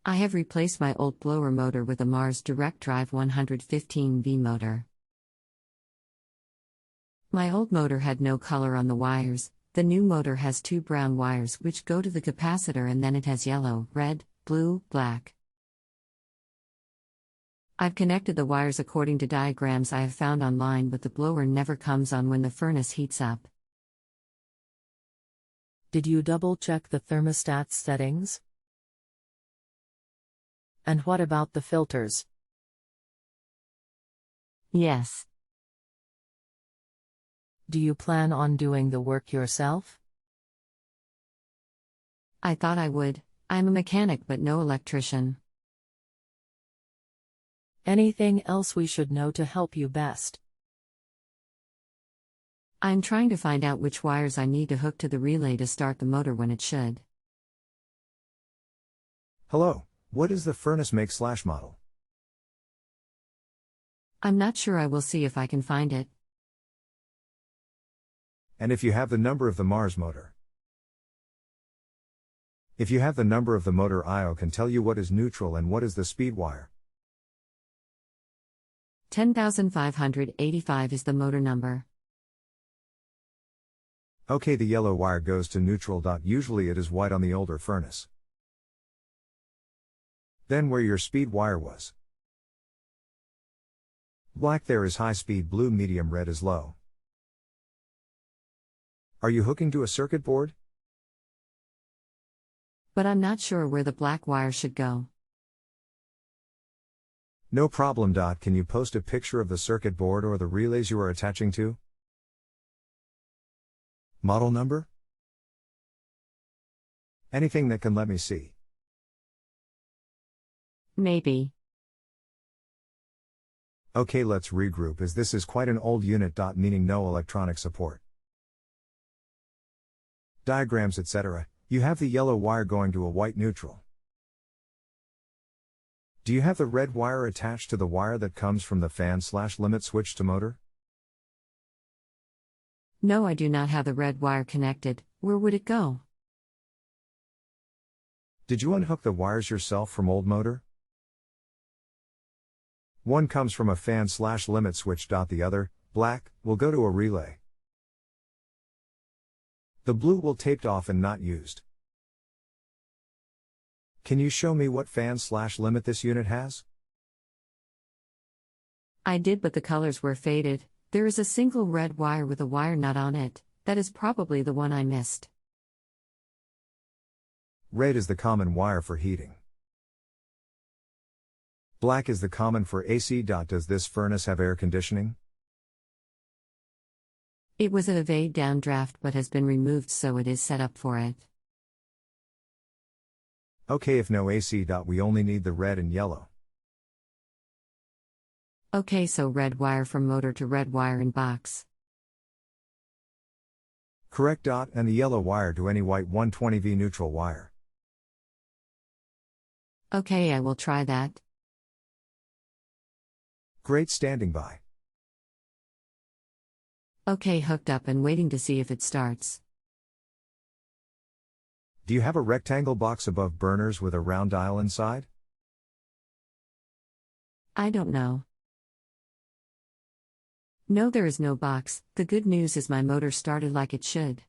I have replaced my old blower motor with a Mars direct drive 115V motor. My old motor had no color on the wires. The new motor has two brown wires which go to the capacitor, and then it has yellow, red, blue, black. I've connected the wires according to diagrams I have found online, but the blower never comes on when the furnace heats up. Did you double-check the thermostat settings? And what about the filters? Yes. Do you plan on doing the work yourself? I thought I would. I'm a mechanic but no electrician. Anything else we should know to help you best? I'm trying to find out which wires I need to hook to the relay to start the motor when it should. Hello, what is the furnace make/model? I'm not sure. I will see if I can find it. And if you have the number of the Mars motor? If you have the number of the motor, I can tell you what is neutral and what is the speed wire. 10,585 is the motor number. Okay, the yellow wire goes to neutral. Usually it is white on the older furnace. Then where your speed wire was? Black there is high speed, blue medium, red is low. Are you hooking to a circuit board? But I'm not sure where the black wire should go. No problem. Can you post a picture of the circuit board or the relays you are attaching to? Model number? Anything that can let me see. Maybe. Okay, let's regroup as this is quite an old unit. Meaning no electronic support. Diagrams, etc. You have the yellow wire going to a white neutral. Do you have the red wire attached to the wire that comes from the fan/limit switch to motor? No, I do not have the red wire connected. Where would it go? Did you unhook the wires yourself from old motor? One comes from a fan/limit switch. The other, black, will go to a relay. The blue will taped off and not used. Can you show me what fan/limit this unit has? I did, but the colors were faded. There is a single red wire with a wire nut on it. That is probably the one I missed. Red is the common wire for heating. Black is the common for AC. Does this furnace have air conditioning? It was at a vade downdraft but has been removed, so it is set up for it. Okay, if no AC. We only need the red and yellow. Okay, so red wire from motor to red wire in box. Correct. And the yellow wire to any white 120V neutral wire. Okay, I will try that. Great, standing by. Okay, hooked up and waiting to see if it starts. Do you have a rectangle box above burners with a round dial inside? I don't know. No, there is no box. The good news is my motor started like it should.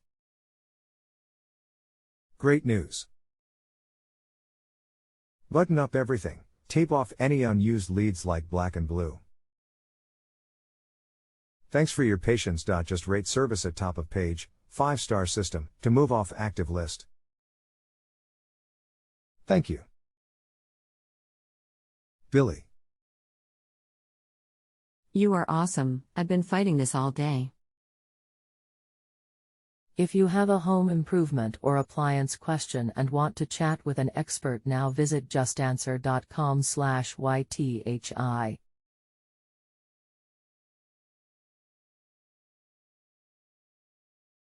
Great news. Button up everything. Tape off any unused leads like black and blue. Thanks for your patience. Just rate service at top of page, 5-star system, to move off active list. Thank you. Billy. You are awesome. I've been fighting this all day. If you have a home improvement or appliance question and want to chat with an expert now, visit justanswer.com/ythi.